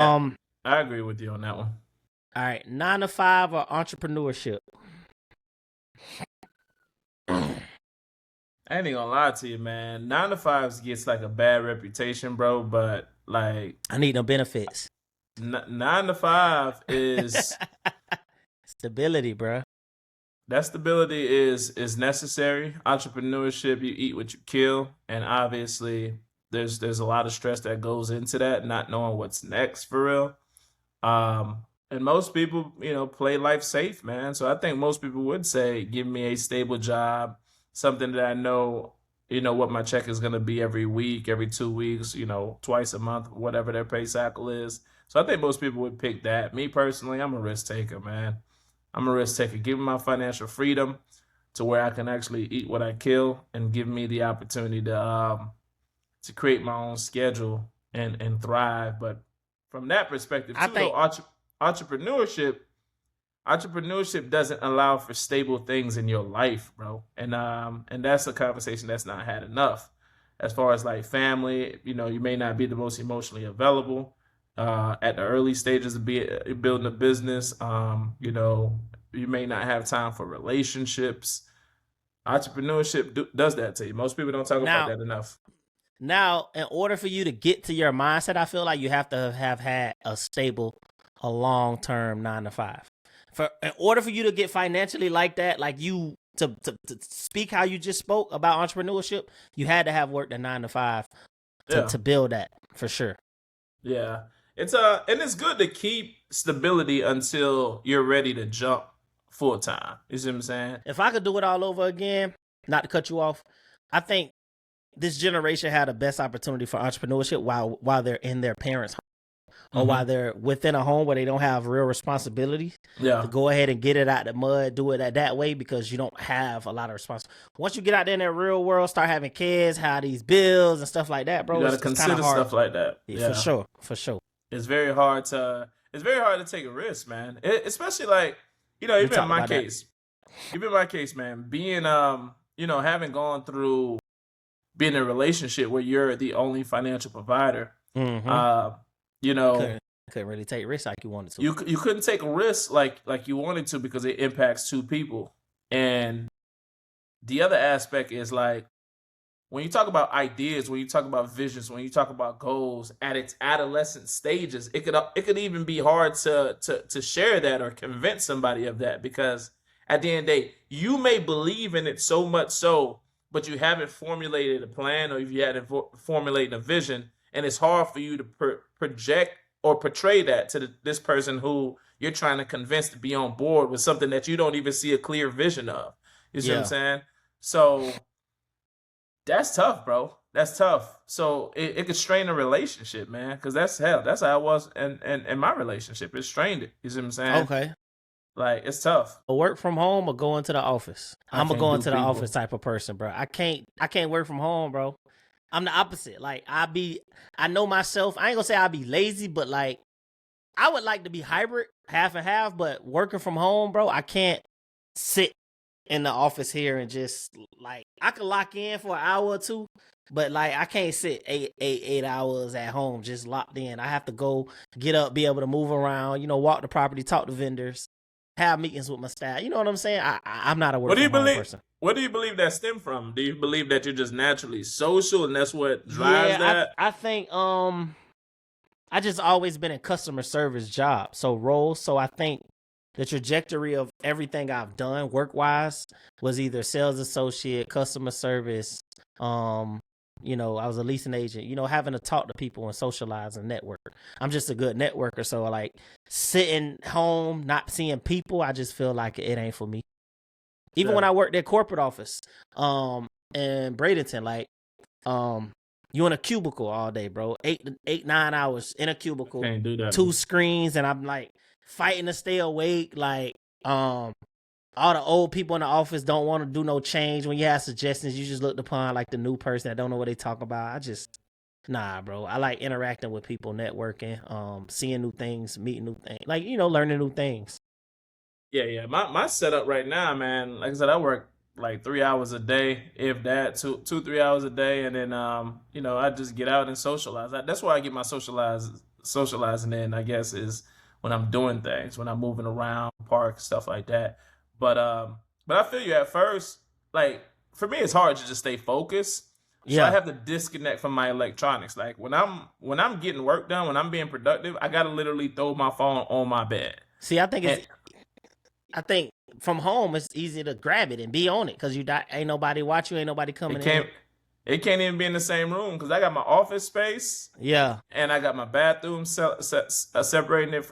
Yeah, Um, I agree with you on that one. all right, 9 to 5 or entrepreneurship? I I ain't even gonna lie to you, man. 9 to 5s gets like a bad reputation, bro. But like need no benefits. 9 to 5 is Stability, bro. that stability is necessary. Entrepreneurship, you eat what you kill, and obviously there's a lot of stress that goes into that, not knowing what's next for real. And most people, play life safe, man. So I think most people would say, give me a stable job, something that I know, what my check is gonna be every week, every 2 weeks, twice a month, whatever their pay cycle is. So I think most people would pick that. Me personally, I'm a risk taker, man. I'm a risk taker. Give me my financial freedom to where I can actually eat what I kill, and give me the opportunity to create my own schedule and thrive. But from that perspective I too, though, think entrepreneurship entrepreneurship doesn't allow for stable things in your life, bro. And that's a conversation that's not had enough. As far as like family, you may not be the most emotionally available at the early stages of building a business. You may not have time for relationships. Entrepreneurship does that to you. Most people don't talk about now, that enough. in order for you to get to your mindset, I feel like you have to have had a stable, a long-term 9 to 5. In order for you to get financially like that, like you to speak how you just spoke about entrepreneurship, you had to have worked a 9 to 5 Yeah. to build that for sure. Yeah. It's and it's good to keep stability until you're ready to jump full time. You see what I'm saying? If I could do it all over again, not to cut you off, I think this generation had the best opportunity for entrepreneurship while they're in their parents' home, or while Hmm. they're within a home where they don't have real responsibilities, to Yeah. go ahead and get it out the mud, do it that way, because you don't have a lot of responsibility. Once you get out there in that real world, start having kids, have these bills and stuff like that, You bro, got to it's kind of consider hard. stuff like that. Yeah, for Yeah. sure, for sure. It's very hard to take a risk, man. Especially like, We even in talked my about that. case, man, being having gone through being in a relationship where you're the only financial provider, Mm-hmm. uh, you know, Couldn't really take risks like you wanted to. you couldn't take a risk like you wanted to because it impacts two people. And the other aspect is like when you talk about ideas, when you talk about visions, when you talk about goals at its adolescent stages, it could even be hard to share that or convince somebody of that, because at the end of the day, you may believe in it so much so, but you haven't formulated a plan, or if you haven't formulated a vision, and it's hard for you to project or portray that to this person who you're trying to convince to be on board with something that you don't even see a clear vision of. You see what I'm Yeah, saying? So that's tough, bro. That's tough. So it could strain a relationship, man. Because that's hell. That's how I was in my relationship. It strained it. You see what I'm saying? okay. Like it's tough. A work from home or go into the office? I I'm a can't go do into the office people. type of person, bro. I can't work from home, bro. I'm the opposite. Like I know myself. I ain't gonna say I'll be lazy, but like I would like to be hybrid, half and half. But working from home, bro, I can't sit in the office here and just like I could lock in for an hour or two, but like I can't sit 8 hours at home just locked in. I have to go get up, be able to move around, walk the property, talk to vendors, have meetings with my staff. You know what I'm saying? I'm not a What work do you from home believe? person. What do you believe that stem from? Do you believe that you're just naturally social and that's what drives Yeah, that? I think I just always been in customer service jobs, so roles. So I think the trajectory of everything I've done work wise was either sales associate, customer service. Um, I was a leasing agent. Having to talk to people and socialize and network. I'm just a good networker. So like sitting home, not seeing people, I just feel like it ain't for me. Even when Yeah, I worked at corporate office, in Bradenton, like, um, you in a cubicle all day, bro. 9 hours in a I cubicle, can't do that. two screens, and I'm like fighting to stay awake. Like, all the old people in the office don't want to do no change. When you have suggestions, you just looked upon like the new person that don't know what they talk about. Nah, bro. I like interacting with people, networking, seeing new things, meeting new things, like learning new things. Yeah, yeah. My setup right now, man. Like I said, I work like 3 hours a day, if that, 3 hours a day, and then I just get out and socialize. That's where I get my socializing in, I guess, is when I'm doing things, when I'm moving around, parks, stuff like that. But I feel you at first, like for me, it's hard to just stay focused. So I Yeah. have to disconnect from my electronics. Like when I'm getting work done, when I'm being productive, I gotta literally throw my phone on my bed. See, And I think from home it's easy to grab it and be on it because ain't nobody watch you, ain't nobody it coming in. can't it can't even be in the same room because I got my office space Yeah. and I got my bathroom separating it.